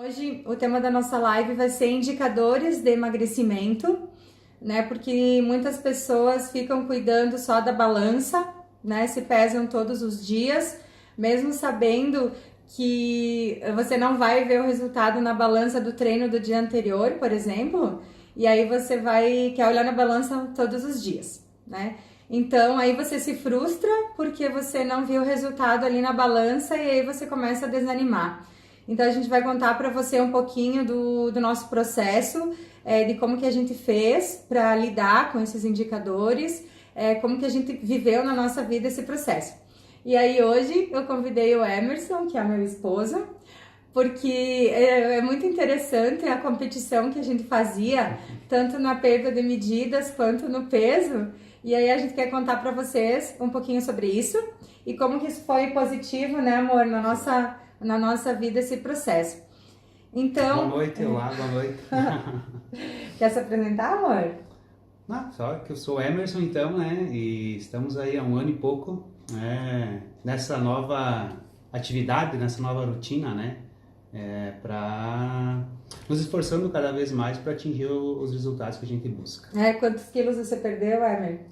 Hoje o tema da nossa live vai ser indicadores de emagrecimento, né? Porque muitas pessoas ficam cuidando só da balança, né? Se pesam todos os dias, mesmo sabendo que você não vai ver o resultado na balança do treino do dia anterior, por exemplo, e aí você quer olhar na balança todos os dias, né? Então aí você se frustra porque você não viu o resultado ali na balança e aí você começa a desanimar. Então a gente vai contar para você um pouquinho do nosso processo, de como que a gente fez para lidar com esses indicadores, como que a gente viveu na nossa vida esse processo. E aí hoje eu convidei o Emerson, que é meu esposo, porque é muito interessante a competição que a gente fazia, tanto na perda de medidas quanto no peso. E aí a gente quer contar para vocês um pouquinho sobre isso e como que isso foi positivo, né, amor, na nossa vida, esse processo. Então... Boa noite, olá, boa noite. Quer se apresentar, amor? Não, só que eu sou o Emerson, então, né, e estamos aí há um ano e pouco nessa nova atividade, nessa nova rotina, né, para nos esforçando cada vez mais para atingir os resultados que a gente busca. Quantos quilos você perdeu, Emer?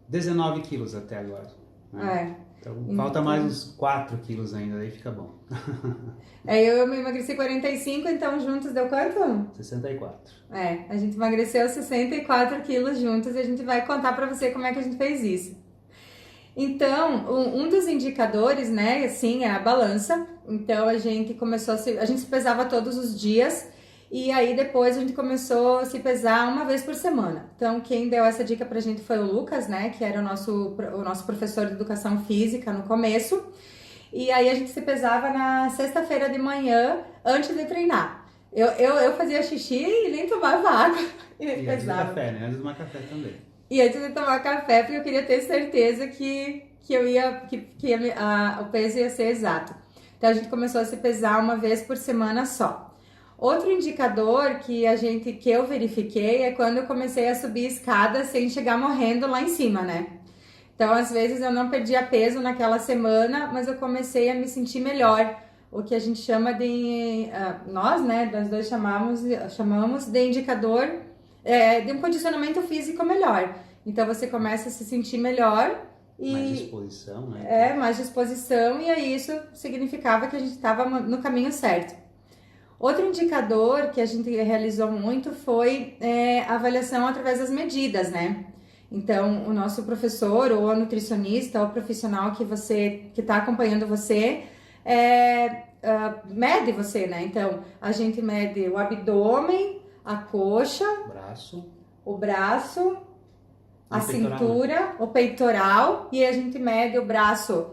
19 quilos até agora. Né? Então, falta mais uns 4 quilos ainda, aí fica bom. Eu me emagreci 45, então juntos deu quanto? 64. A gente emagreceu 64 quilos juntos e a gente vai contar pra você como é que a gente fez isso. Então, um dos indicadores, né, assim, é a balança. Então, a gente se pesava todos os dias e aí depois a gente começou a se pesar uma vez por semana. Então, quem deu essa dica pra gente foi o Lucas, né, que era o nosso professor de educação física no começo. E aí a gente se pesava na sexta-feira de manhã antes de treinar. Eu fazia xixi e nem tomava água. E antes do café, né? Antes de tomar café também. E antes de tomar café, porque eu queria ter certeza que o peso ia ser exato. Então a gente começou a se pesar uma vez por semana só. Outro indicador que eu verifiquei é quando eu comecei a subir escada sem chegar morrendo lá em cima, né? Então, às vezes eu não perdia peso naquela semana, mas eu comecei a me sentir melhor. O que a gente chama nós dois chamamos de indicador de um condicionamento físico melhor. Então, você começa a se sentir melhor e... Mais disposição, né? Mais disposição, e aí isso significava que a gente estava no caminho certo. Outro indicador que a gente realizou muito foi a avaliação através das medidas, né? Então, o nosso professor, ou a nutricionista, ou o profissional que está acompanhando você, mede você, né? Então, a gente mede o abdômen, a coxa, o braço, a cintura, o peitoral, e a gente mede o braço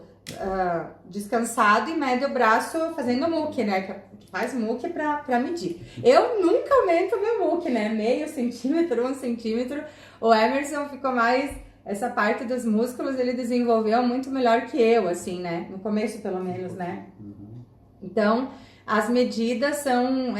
descansado e mede o braço fazendo muque, né? Que faz muque pra medir. Eu nunca aumento meu muque, né? Meio centímetro, 1 centímetro. O Emerson ficou mais... Essa parte dos músculos ele desenvolveu muito melhor que eu, assim, né? No começo, pelo menos, né? Então, as medidas são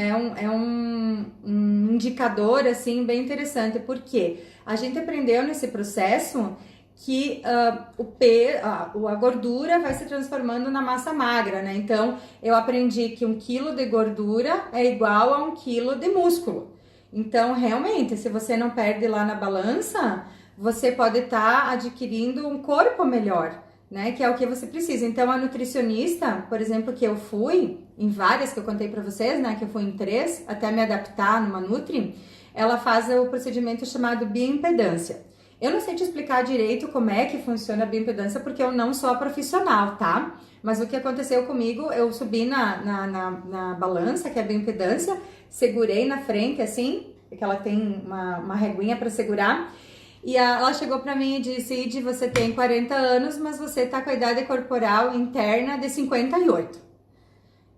um indicador, assim, bem interessante. Porque a gente aprendeu nesse processo que a gordura vai se transformando na massa magra, né? Então, eu aprendi que 1 quilo de gordura é igual a 1 quilo de músculo. Então, realmente, se você não perde lá na balança, você pode estar adquirindo um corpo melhor, né? Que é o que você precisa. Então, a nutricionista, por exemplo, que eu fui, em várias que eu contei pra vocês, né? Que eu fui em 3, até me adaptar numa Nutri, ela faz o procedimento chamado bioimpedância. Eu não sei te explicar direito como é que funciona a bioimpedância, porque eu não sou profissional, tá? Mas o que aconteceu comigo, eu subi na balança, que é a bioimpedância, segurei na frente, assim, que ela tem uma reguinha para segurar, e ela chegou pra mim e disse: Ide, você tem 40 anos, mas você tá com a idade corporal interna de 58.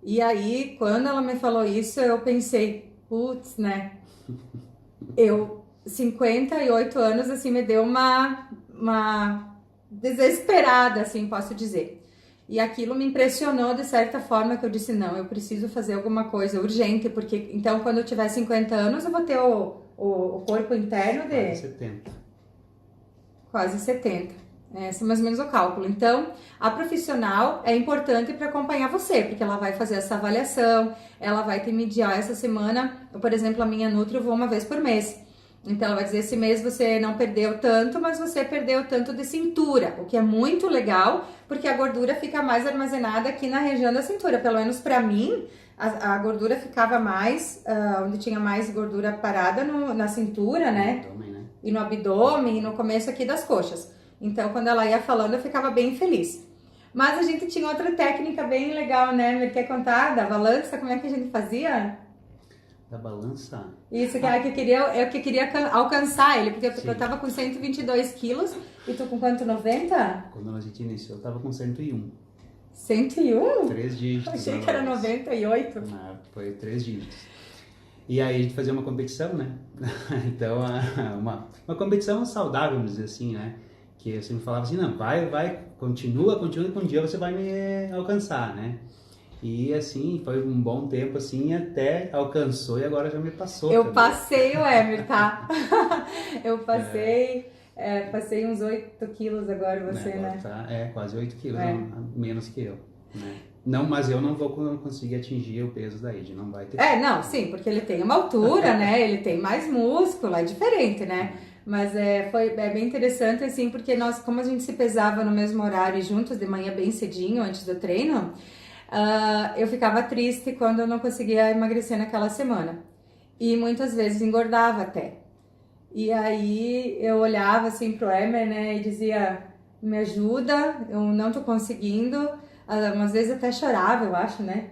E aí, quando ela me falou isso, eu pensei, putz, né? 58 anos, assim, me deu uma desesperada, assim, posso dizer. E aquilo me impressionou de certa forma, que eu disse, não, eu preciso fazer alguma coisa urgente, porque então quando eu tiver 50 anos eu vou ter o corpo interno de... Quase 70. Quase 70. Esse é mais ou menos o cálculo. Então, a profissional é importante para acompanhar você, porque ela vai fazer essa avaliação, ela vai te medir, essa semana, por exemplo, a minha Nutri eu vou uma vez por mês. Então, ela vai dizer, esse mês você não perdeu tanto, mas você perdeu tanto de cintura, o que é muito legal, porque a gordura fica mais armazenada aqui na região da cintura. Pelo menos para mim, a gordura ficava mais, onde tinha mais gordura parada na cintura, né? E no abdômen, e no começo aqui das coxas. Então, quando ela ia falando, eu ficava bem feliz. Mas a gente tinha outra técnica bem legal, né? Me quer contar da balança? Como é que a gente fazia? Da balança? Isso, que eu queria alcançar ele, porque eu tava com 122 quilos e tu com quanto, 90? Quando a gente iniciou, eu tava com 101. 101? 3 dígitos. Achei que era 98. Não, foi 3 dígitos. E aí a gente fazia uma competição, né? Então, uma competição saudável, vamos dizer assim, né? Que eu sempre falava assim, não, vai, continua, que um dia você vai me alcançar, né? E assim, foi um bom tempo assim, até alcançou e agora já me passou. Eu passei o Emer, tá? Eu passei uns 8 quilos agora, você, agora né? Tá, quase 8 quilos, menos que eu, né? Não, mas eu não vou conseguir atingir o peso da Id, não vai ter. Não, sim, porque ele tem uma altura, né? Ele tem mais músculo, é diferente, né? Mas foi bem interessante, assim, porque nós, como a gente se pesava no mesmo horário juntos, de manhã bem cedinho, antes do treino, eu ficava triste quando eu não conseguia emagrecer naquela semana. E muitas vezes engordava até. E aí eu olhava assim pro Emer, né, e dizia, me ajuda, eu não tô conseguindo. Às vezes até chorava, eu acho, né?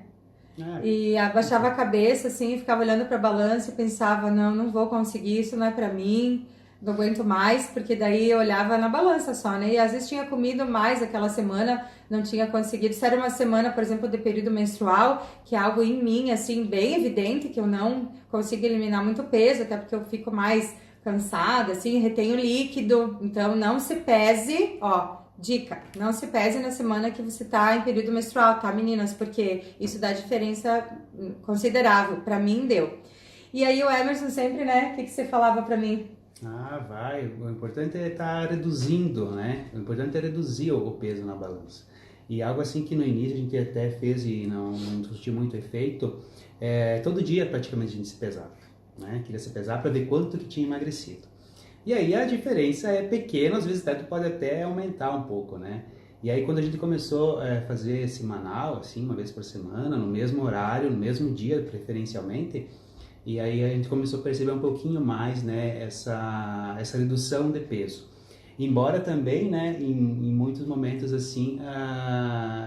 E abaixava a cabeça, assim, ficava olhando pra balança e pensava, não vou conseguir, isso não é pra mim, não aguento mais, porque daí eu olhava na balança só, né? E às vezes tinha comido mais aquela semana, não tinha conseguido. Se era uma semana, por exemplo, de período menstrual, que é algo em mim, assim, bem evidente, que eu não consigo eliminar muito peso, até porque eu fico mais cansada, assim, retenho líquido. Então, não se pese, dica, não se pese na semana que você tá em período menstrual, tá, meninas? Porque isso dá diferença considerável. Pra mim, deu. E aí o Emerson sempre, né, o que você falava pra mim? Vai. O importante é estar reduzindo, né? O importante é reduzir o peso na balança. E algo assim que no início a gente até fez e não surtiu muito efeito, todo dia praticamente a gente se pesava, né? Queria se pesar para ver quanto que tinha emagrecido. E aí a diferença é pequena, às vezes pode até aumentar um pouco, né? E aí quando a gente começou a fazer semanal, assim, uma vez por semana, no mesmo horário, no mesmo dia preferencialmente, e aí a gente começou a perceber um pouquinho mais, né, essa redução de peso. Embora também, né, em muitos momentos assim,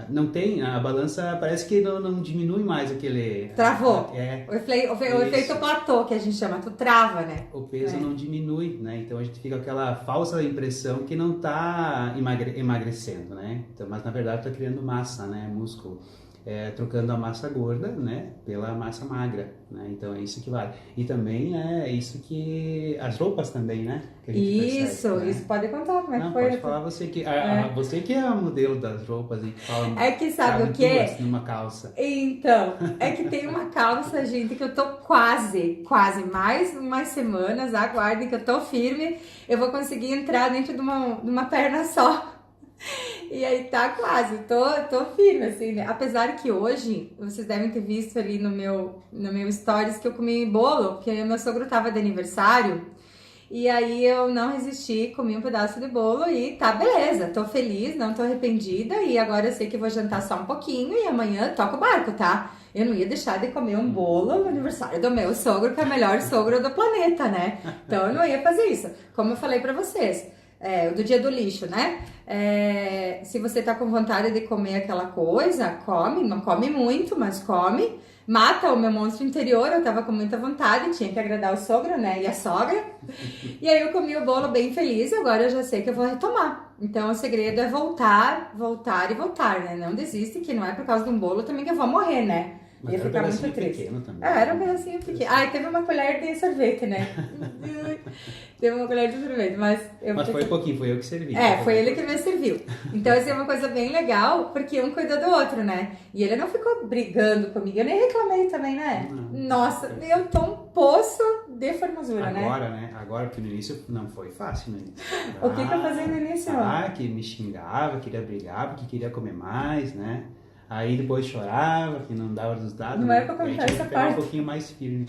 não tem, a balança parece que não diminui mais aquele... Travou. O efeito platô, que a gente chama, tu trava, né? O peso não diminui, né? Então a gente fica com aquela falsa impressão que não está emagrecendo, né? Então, mas na verdade está criando massa, né, músculo. Trocando a massa gorda, né, pela massa magra, né? Então é isso que vale. E também é isso que as roupas também, né? Que a gente percebe, né? Isso pode contar como é que foi. Pode falar você que você que é a modelo das roupas e que fala. Que sabe o que? Numa calça. Então, que tem uma calça, gente, que eu tô quase mais umas semanas, aguardem que eu tô firme, eu vou conseguir entrar dentro de uma perna só. E aí tá quase, tô firme, assim, né? Apesar que hoje, vocês devem ter visto ali no meu stories que eu comi bolo, porque meu sogro tava de aniversário, e aí eu não resisti, comi um pedaço de bolo e tá beleza, tô feliz, não tô arrependida, e agora eu sei que vou jantar só um pouquinho e amanhã toco o barco, tá? Eu não ia deixar de comer um bolo no aniversário do meu sogro, que é o melhor sogro do planeta, né? Então eu não ia fazer isso. Como eu falei pra vocês, do dia do lixo, né? Se você tá com vontade de comer aquela coisa, come, não come muito, mas come. Mata o meu monstro interior, eu tava com muita vontade, tinha que agradar o sogro, né? E a sogra. E aí eu comi o bolo bem feliz e agora eu já sei que eu vou retomar. Então o segredo é voltar e voltar, né? Não desiste, que não é por causa de um bolo também que eu vou morrer, né? Mas ia ficar muito triste. Pequeno também. Era um pedacinho pequeno. Teve uma colher de sorvete, né? Teve uma colher de sorvete, mas... Mas foi pouquinho, foi eu que servi. Foi ele que me serviu. Então, isso é uma coisa bem legal, porque um cuida do outro, né? E ele não ficou brigando comigo, eu nem reclamei também, né? Não. Nossa, eu tô um poço de formosura, né? Agora, né? Agora, porque no início não foi fácil, né? O que eu fazia no início? Que me xingava, queria brigar, porque queria comer mais, né? Aí depois chorava, que não dava resultado. Não é pra contar essa parte. Um pouquinho mais firme.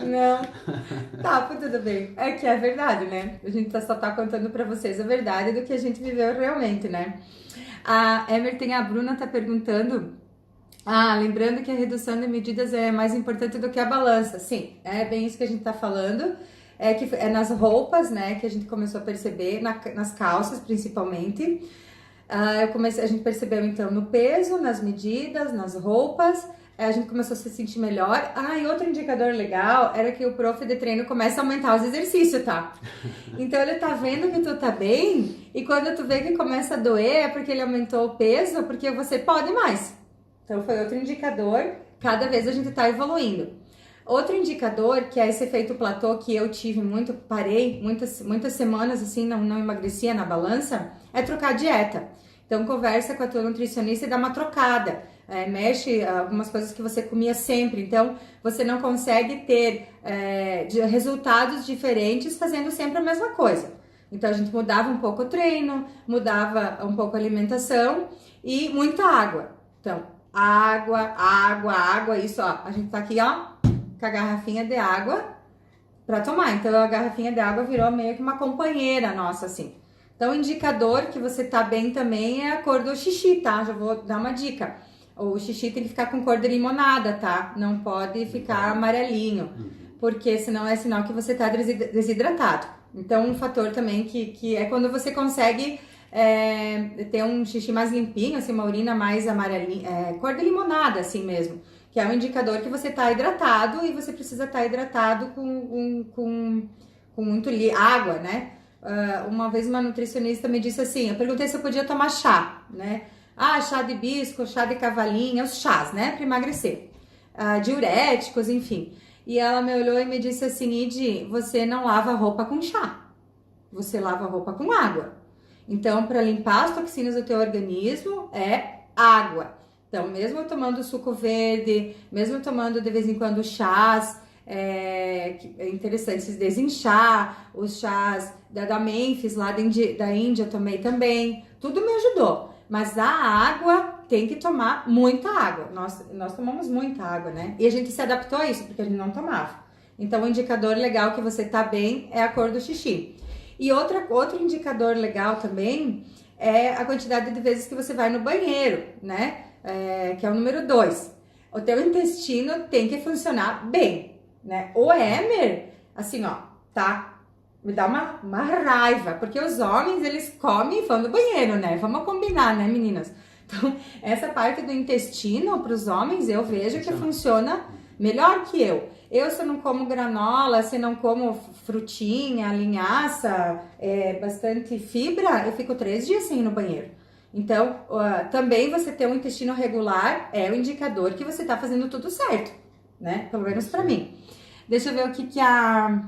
Não. Tá, tudo bem. É que é verdade, né? A gente só tá contando pra vocês a verdade do que a gente viveu realmente, né? A Emerton, a Bruna tá perguntando... lembrando que a redução de medidas é mais importante do que a balança. Sim, é bem isso que a gente tá falando. É nas roupas, né, que a gente começou a perceber, nas calças principalmente. A gente percebeu então no peso, nas medidas, nas roupas, a gente começou a se sentir melhor. E outro indicador legal era que o prof de treino começa a aumentar os exercícios, tá? Então ele tá vendo que tu tá bem, e quando tu vê que começa a doer é porque ele aumentou o peso, porque você pode mais. Então foi outro indicador, cada vez a gente tá evoluindo. Outro indicador, que é esse efeito platô que eu tive muito, parei muitas semanas assim, não emagrecia na balança, é trocar a dieta. Então conversa com a tua nutricionista e dá uma trocada. Mexe algumas coisas que você comia sempre. Então você não consegue ter resultados diferentes fazendo sempre a mesma coisa. Então a gente mudava um pouco o treino, mudava um pouco a alimentação e muita água. Então, água, isso, ó. A gente tá aqui, ó, com a garrafinha de água pra tomar. Então, a garrafinha de água virou meio que uma companheira nossa, assim. Então, o indicador que você tá bem também é a cor do xixi, tá? Já vou dar uma dica. O xixi tem que ficar com cor de limonada, tá? Não pode ficar amarelinho, porque senão é sinal que você tá desidratado. Então, um fator também que é quando você consegue... ter um xixi mais limpinho, assim, uma urina mais amarelinha, cor de limonada, assim mesmo, que é um indicador que você tá hidratado e você precisa estar hidratado com muito água, né? Uma vez uma nutricionista me disse assim, eu perguntei se eu podia tomar chá, né? Chá de hibisco, chá de cavalinha, os chás, né? Para emagrecer, diuréticos, enfim. E ela me olhou e me disse assim, Idi, você não lava roupa com chá, você lava roupa com água. Então, para limpar as toxinas do teu organismo, é água. Então, mesmo tomando suco verde, mesmo tomando de vez em quando chás, é interessante se desinchar, os chás da Memphis, lá da Índia, eu tomei também, tudo me ajudou. Mas a água, tem que tomar muita água. Nós tomamos muita água, né? E a gente se adaptou a isso, porque a gente não tomava. Então, o indicador legal que você tá bem é a cor do xixi. E outro indicador legal também é a quantidade de vezes que você vai no banheiro, né? Que é o número 2. O teu intestino tem que funcionar bem, né? O Emer, assim, ó, tá? Me dá uma raiva, porque os homens, eles comem e vão no banheiro, né? Vamos combinar, né, meninas? Então, essa parte do intestino, para os homens, eu vejo que funciona melhor que eu. Se eu não como granola, se não como frutinha, linhaça, bastante fibra, eu fico 3 dias sem ir no banheiro. Então, também você ter um intestino regular é o indicador que você tá fazendo tudo certo, né? Pelo menos pra mim. Deixa eu ver o que a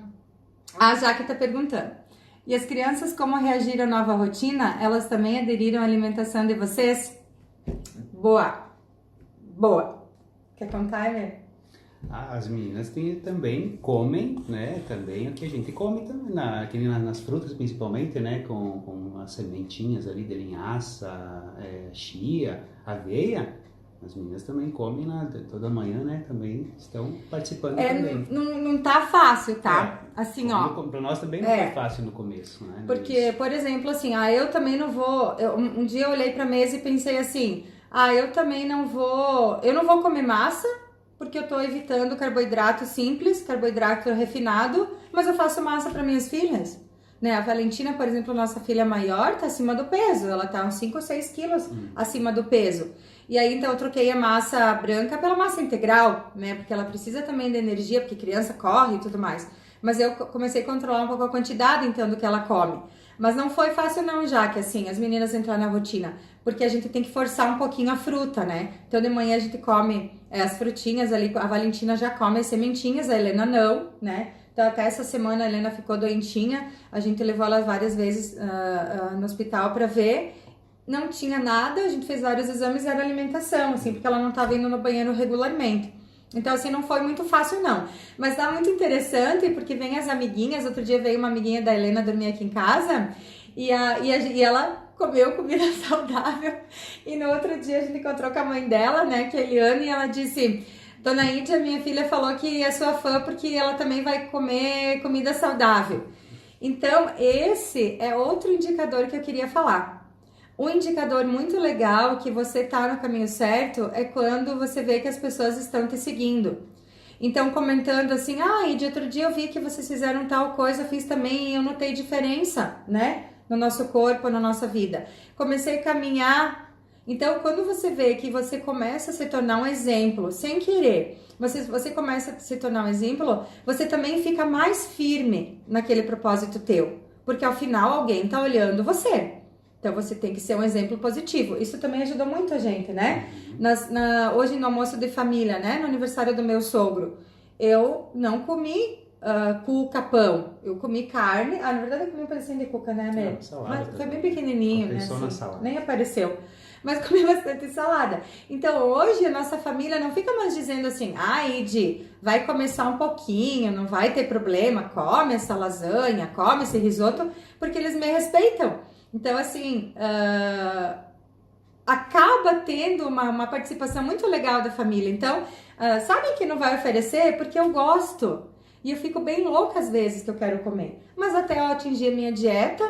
Jaque tá perguntando. E as crianças, como reagiram à nova rotina? Elas também aderiram à alimentação de vocês? Boa. Quer contar, Emer? As meninas também comem, né? Também o que a gente come também, nas frutas principalmente, né? Com as sementinhas ali de linhaça, chia, aveia. As meninas também comem toda manhã, né? Também estão participando também. Não tá fácil, tá? Assim, ó. Pra nós também não foi fácil no começo, né? Porque, por exemplo, assim, eu também não vou... um dia eu olhei pra mesa e pensei assim, eu também não vou... Eu não vou comer massa, porque eu tô evitando carboidrato simples, carboidrato refinado, mas eu faço massa para minhas filhas, né? A Valentina, por exemplo, nossa filha maior, tá acima do peso, ela tá uns 5 ou 6 quilos acima do peso. E aí, então, eu troquei a massa branca pela massa integral, né? Porque ela precisa também de energia, porque criança corre e tudo mais. Mas eu comecei a controlar um pouco a quantidade, então, do que ela come. Mas não foi fácil não, já que assim, as meninas entraram na rotina, porque a gente tem que forçar um pouquinho a fruta, né? Então de manhã a gente come as frutinhas ali, a Valentina já come as sementinhas, a Helena não, né? Então, até essa semana a Helena ficou doentinha, a gente levou ela várias vezes no hospital para ver. Não tinha nada, a gente fez vários exames, era alimentação, assim, porque ela não estava indo no banheiro regularmente. Então, assim, não foi muito fácil, não. Mas tá muito interessante, porque vem as amiguinhas. Outro dia veio uma amiguinha da Helena dormir aqui em casa e ela comeu comida saudável. E no outro dia a gente encontrou com a mãe dela, né, que é a Eliane, e ela disse: Dona Ídia, minha filha falou que é sua fã porque ela também vai comer comida saudável. Então, esse é outro indicador que eu queria falar. Um indicador muito legal que você está no caminho certo é quando você vê que as pessoas estão te seguindo. Então, comentando assim, e de outro dia eu vi que vocês fizeram tal coisa, eu fiz também e eu notei diferença, né? No nosso corpo, na nossa vida. Comecei a caminhar. Então, quando você vê que você começa a se tornar um exemplo, sem querer, você começa a se tornar um exemplo, você também fica mais firme naquele propósito teu. Porque ao final alguém está olhando você. Então, você tem que ser um exemplo positivo. Isso também ajudou muito a gente, né? Hoje, no almoço de família, né? No aniversário do meu sogro, eu não comi cuca, pão. Eu comi carne. Na verdade, eu comi um pedacinho de cuca, né, Amê? Mas foi bem pequenininho, né? Assim, nem apareceu. Mas comi bastante salada. Então, hoje, a nossa família não fica mais dizendo assim, Idi, vai começar um pouquinho, não vai ter problema, come essa lasanha, come esse risoto, porque eles me respeitam. Então, assim, acaba tendo uma participação muito legal da família. Então, sabem que não vai oferecer? Porque eu gosto. E eu fico bem louca às vezes que eu quero comer. Mas até eu atingir a minha dieta,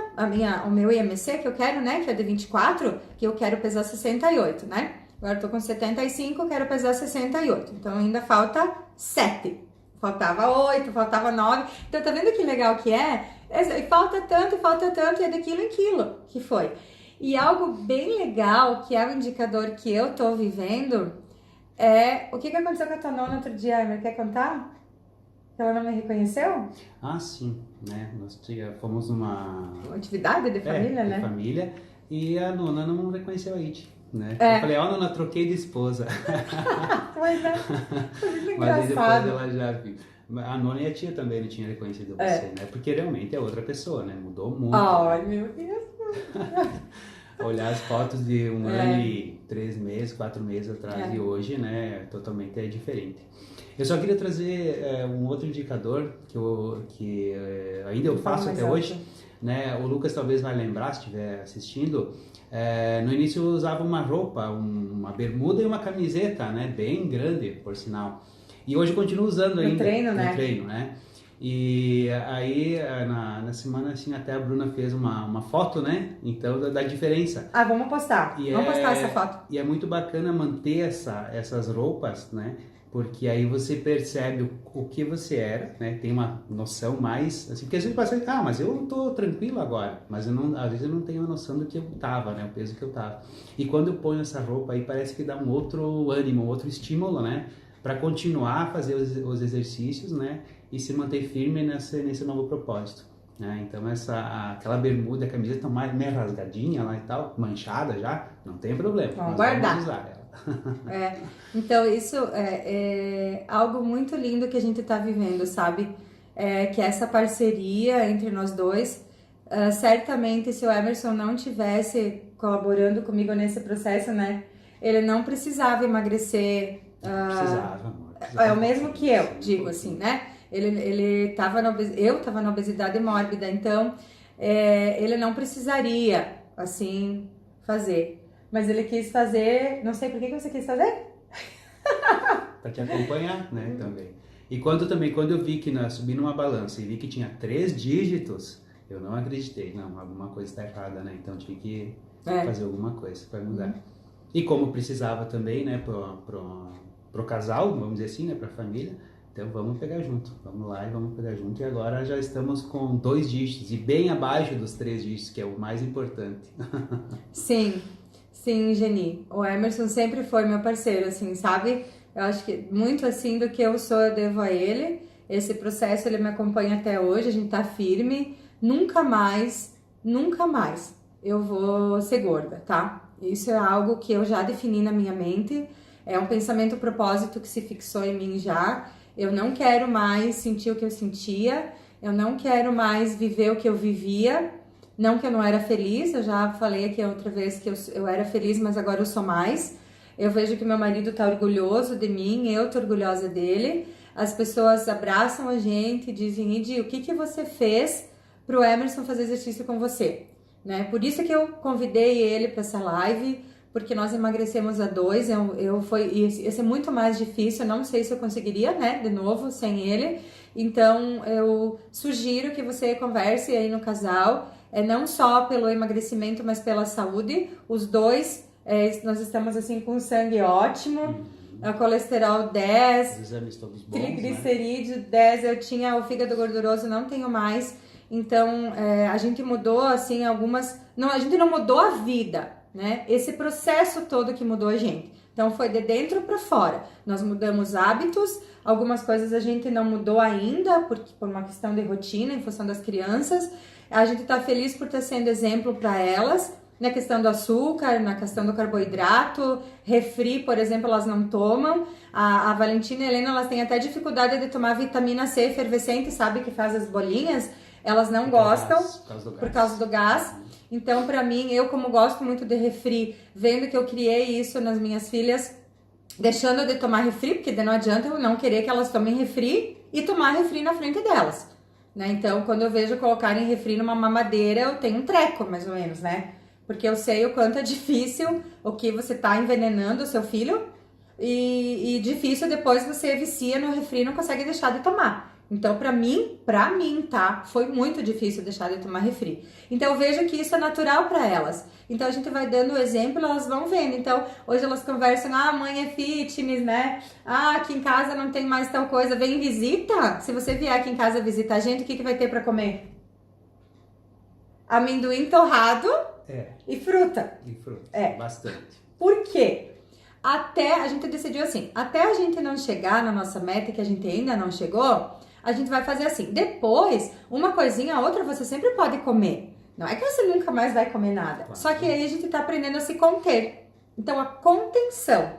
o meu IMC que eu quero, né? Que é de 24, que eu quero pesar 68, né? Agora eu tô com 75, quero pesar 68. Então, ainda falta 7. Faltava 8, faltava 9. Então, tá vendo que legal que é? Falta tanto, e é daquilo em quilo que foi. E algo bem legal, que é o indicador que eu tô vivendo, é... O que aconteceu com a tua nona outro dia, Emer? Quer contar? Que ela não me reconheceu? Sim, né? Nós fomos numa atividade de família, né? De família, e a nona não reconheceu a Iti, né? Eu falei, nona, troquei de esposa. Mas é muito Mas aí depois engraçado. ela já viu. A nona e a tia também não tinham reconhecido você, né? Porque realmente é outra pessoa, né? Mudou muito. Ai, meu Deus. Olhar as fotos de um ano e 3 meses, 4 meses atrás e hoje, né? Totalmente é diferente. Eu só queria trazer um outro indicador que ainda eu faço até hoje, né? O Lucas talvez vai lembrar se estiver assistindo. No início eu usava uma roupa, uma bermuda e uma camiseta, né? Bem grande, por sinal. E hoje eu continuo usando ainda. No treino, né? E aí, na semana, assim, até a Bruna fez uma foto, né? Então, da diferença. Vamos postar. Vamos postar essa foto. E é muito bacana manter essas roupas, né? Porque aí você percebe o que você era, né? Tem uma noção mais... Assim, porque às vezes você pensa, mas eu tô tranquilo agora. Mas às vezes eu não tenho a noção do que eu tava, né? O peso que eu tava. E quando eu ponho essa roupa aí, parece que dá um outro ânimo, um outro estímulo, né? Para continuar a fazer os exercícios, né? E se manter firme nesse novo propósito, né? Então aquela bermuda, a camiseta tá meio rasgadinha lá e tal, manchada já, não tem problema. Vamos guardar. Vamos usar ela. Então isso é algo muito lindo que a gente tá vivendo, sabe? Que essa parceria entre nós dois, certamente se o Emerson não tivesse colaborando comigo nesse processo, né? Ele não precisava emagrecer. Precisava, amor. É o mesmo que eu, digo assim, né? Eu tava na obesidade mórbida, então ele não precisaria, assim, fazer. Mas ele quis fazer, não sei por que você quis fazer? Pra te acompanhar, né, também. E quando eu vi que subi numa balança e vi que tinha 3 dígitos, eu não acreditei, não, alguma coisa está errada, né? Então tinha que fazer alguma coisa para mudar. E como precisava também, né, pro casal, vamos dizer assim, né, pra família, então vamos pegar junto, vamos lá e vamos pegar junto. E agora já estamos com 2 dígitos e bem abaixo dos 3 dígitos, que é o mais importante. Sim, Geni. O Emerson sempre foi meu parceiro, assim, sabe? Eu acho que muito assim do que eu sou, eu devo a ele. Esse processo, ele me acompanha até hoje, a gente tá firme. Nunca mais eu vou ser gorda, tá? Isso é algo que eu já defini na minha mente. É um pensamento propósito que se fixou em mim já. Eu não quero mais sentir o que eu sentia, eu não quero mais viver o que eu vivia. Não que eu não era feliz, eu já falei aqui outra vez que eu era feliz, mas agora eu sou mais. Eu vejo que meu marido tá orgulhoso de mim, eu tô orgulhosa dele. As pessoas abraçam a gente e dizem, Idi, o que que você fez pro Emerson fazer exercício com você? Né? Por isso que eu convidei ele para essa live, porque nós emagrecemos a 2, ia ser muito mais difícil, eu não sei se eu conseguiria, né, de novo, sem ele. Então, eu sugiro que você converse aí no casal, não só pelo emagrecimento, mas pela saúde. Os dois, nós estamos assim com sangue ótimo, a colesterol 10, os exames todos bons, triglicerídeo 10, eu tinha o fígado gorduroso, não tenho mais. Então, a gente mudou, assim, a gente não mudou a vida, né? Esse processo todo que mudou a gente. Então, foi de dentro para fora. Nós mudamos hábitos, algumas coisas a gente não mudou ainda, por uma questão de rotina, em função das crianças. A gente está feliz por estar sendo exemplo para elas, na questão do açúcar, na questão do carboidrato, refri, por exemplo, elas não tomam. A Valentina e a Helena, elas têm até dificuldade de tomar vitamina C efervescente, sabe, que faz as bolinhas. Elas não gostam por causa do gás. Então, para mim, eu como gosto muito de refri, vendo que eu criei isso nas minhas filhas, deixando de tomar refri, porque não adianta eu não querer que elas tomem refri e tomar refri na frente delas, né? Então, quando eu vejo colocarem refri numa mamadeira, eu tenho um treco, mais ou menos, né? Porque eu sei o quanto é difícil o que você tá envenenando o seu filho e difícil depois você vicia no refri e não consegue deixar de tomar. Então, pra mim, tá? Foi muito difícil deixar de tomar refri. Então, eu vejo que isso é natural pra elas. Então, a gente vai dando o exemplo, elas vão vendo. Então, hoje elas conversam, mãe é fitness, né? Aqui em casa não tem mais tal coisa. Vem visita. Se você vier aqui em casa visitar a gente, o que vai ter pra comer? Amendoim torrado e fruta. E fruta, bastante. Por quê? A gente decidiu assim, até a gente não chegar na nossa meta, que a gente ainda não chegou, a gente vai fazer assim. Depois, uma coisinha ou outra você sempre pode comer. Não é que você nunca mais vai comer nada. Claro. Só que aí a gente tá aprendendo a se conter. Então, a contenção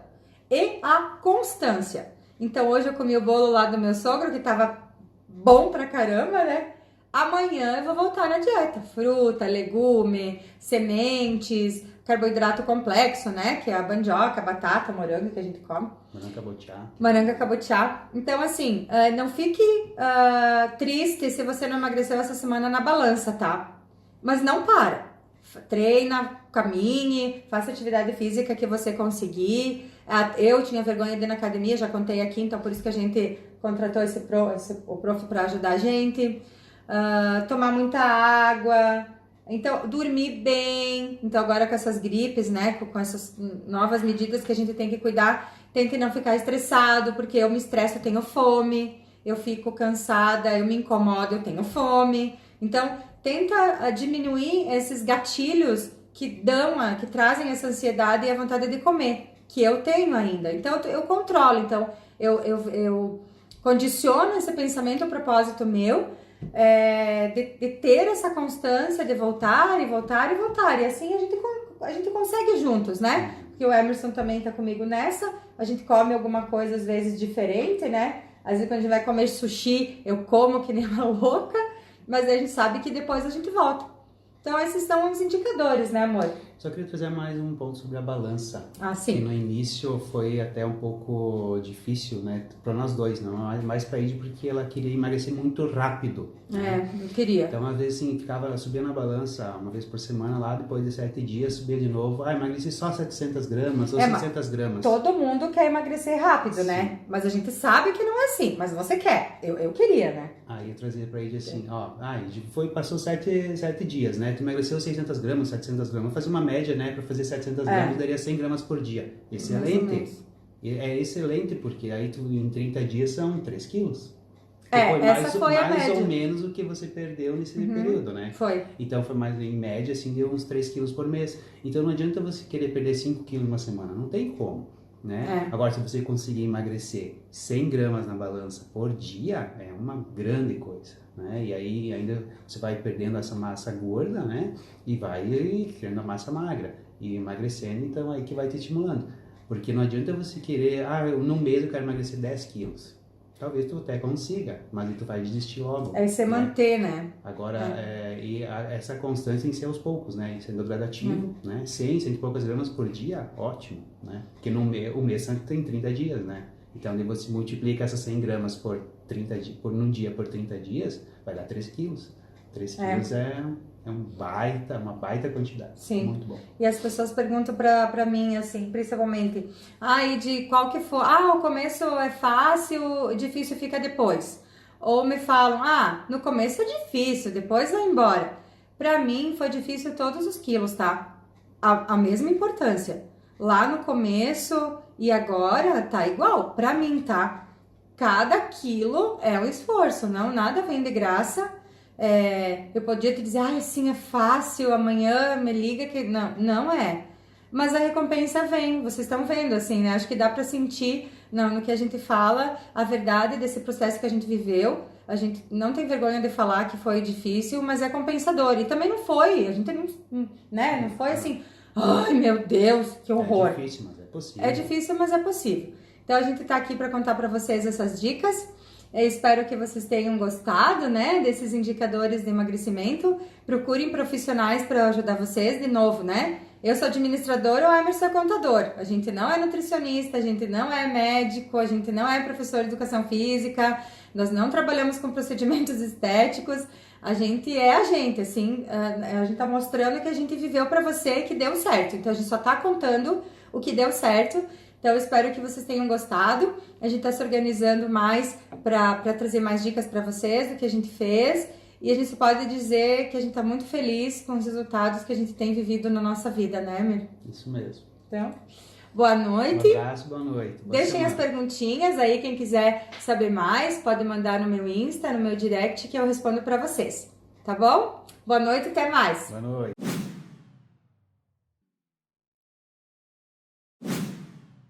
e a constância. Então, hoje eu comi o bolo lá do meu sogro, que tava bom pra caramba, né? Amanhã eu vou voltar na dieta. Fruta, legume, sementes, carboidrato complexo, né? Que é a mandioca, a batata, morango que a gente come. Moranga cabotiá. Então, assim, não fique triste se você não emagreceu essa semana na balança, tá? Mas não para. Treina, caminhe, faça atividade física que você conseguir. Eu tinha vergonha de ir na academia, já contei aqui, então por isso que a gente contratou o prof para ajudar a gente. Tomar muita água, então dormir bem. Então agora com essas gripes, né, com essas novas medidas que a gente tem que cuidar, tente não ficar estressado, porque eu me estresso, eu tenho fome, eu fico cansada, eu me incomodo, eu tenho fome. Então tenta diminuir esses gatilhos que trazem essa ansiedade e a vontade de comer, que eu tenho ainda. Então eu controlo, então eu condiciono esse pensamento, o propósito meu, de ter essa constância, de voltar e voltar e voltar. E assim a gente consegue juntos, né? Porque o Emerson também tá comigo nessa. A gente come alguma coisa às vezes diferente, né? Às vezes quando a gente vai comer sushi, eu como que nem uma louca. Mas a gente sabe que depois a gente volta. Então esses são os indicadores, né, amor? Só queria trazer mais um ponto sobre a balança. Sim. Que no início foi até um pouco difícil, né? Para nós dois, não mais para Idi, porque ela queria emagrecer muito rápido. Né? Eu queria. Então, às vezes, assim, subia na balança uma vez por semana lá, depois de 7 dias, subia de novo. Emagreci só 700 gramas ou 600 gramas. Todo mundo quer emagrecer rápido, sim, né? Mas a gente sabe que não é assim, mas você quer. Eu queria, né? Aí eu trazia pra Idi assim, passou 7 dias, né? Tu emagreceu 600 gramas, 700 gramas. Fazer uma média, né? Pra fazer 700 gramas, daria 100 gramas por dia. Excelente. É excelente, porque aí tu, em 30 dias são 3 quilos. Essa foi a média. Mais ou menos o que você perdeu nesse período, né? Foi. Então foi mais, em média, assim, deu uns 3 quilos por mês. Então não adianta você querer perder 5 quilos uma semana. Não tem como, né? Agora, se você conseguir emagrecer 100 gramas na balança por dia, é uma grande coisa, né? E aí ainda você vai perdendo essa massa gorda, né? E vai criando a massa magra. E emagrecendo, então aí que vai te estimulando. Porque não adianta você querer, num mês eu quero emagrecer 10 quilos. talvez tu até consiga, mas aí tu vai desistir logo. É você manter, né? Agora, essa constância em ser aos poucos, né? Sendo gradativo, né? 100 e poucas gramas por dia, ótimo, né? Porque o mês tem 30 dias, né? Então, daí você multiplica essas 100 gramas num dia por 30 dias, vai dar 3 quilos. 3 quilos é uma baita quantidade. Sim. Muito bom. E as pessoas perguntam pra mim, assim, principalmente, e de qual que for, o começo é fácil, difícil fica depois. Ou me falam, no começo é difícil, depois vai embora. Pra mim foi difícil todos os quilos, tá? A mesma importância. Lá no começo e agora tá igual, pra mim, tá? Cada quilo é um esforço, não nada vem de graça. Eu podia te dizer, assim é fácil, amanhã me liga que... Não é. Mas a recompensa vem, vocês estão vendo, assim, né? Acho que dá pra sentir no que a gente fala a verdade desse processo que a gente viveu. A gente não tem vergonha de falar que foi difícil, mas é compensador. E também não foi, a gente não foi assim, ai meu Deus, que horror. É difícil, mas é possível. É difícil, mas é possível. Então a gente tá aqui pra contar pra vocês essas dicas. Eu espero que vocês tenham gostado, né, desses indicadores de emagrecimento. Procurem profissionais para ajudar vocês, de novo, né? Eu sou administradora, o Emerson é contador. A gente não é nutricionista, a gente não é médico, a gente não é professor de educação física, nós não trabalhamos com procedimentos estéticos. A gente é a gente, assim, a gente tá mostrando que a gente viveu para você que deu certo. Então a gente só tá contando o que deu certo. Então, eu espero que vocês tenham gostado. A gente está se organizando mais para trazer mais dicas para vocês do que a gente fez. E a gente pode dizer que a gente está muito feliz com os resultados que a gente tem vivido na nossa vida, né, Mir? Isso mesmo. Então, boa noite. Um abraço, boa noite. Deixem as perguntinhas aí, quem quiser saber mais, pode mandar no meu Insta, no meu direct, que eu respondo para vocês. Tá bom? Boa noite, até mais. Boa noite.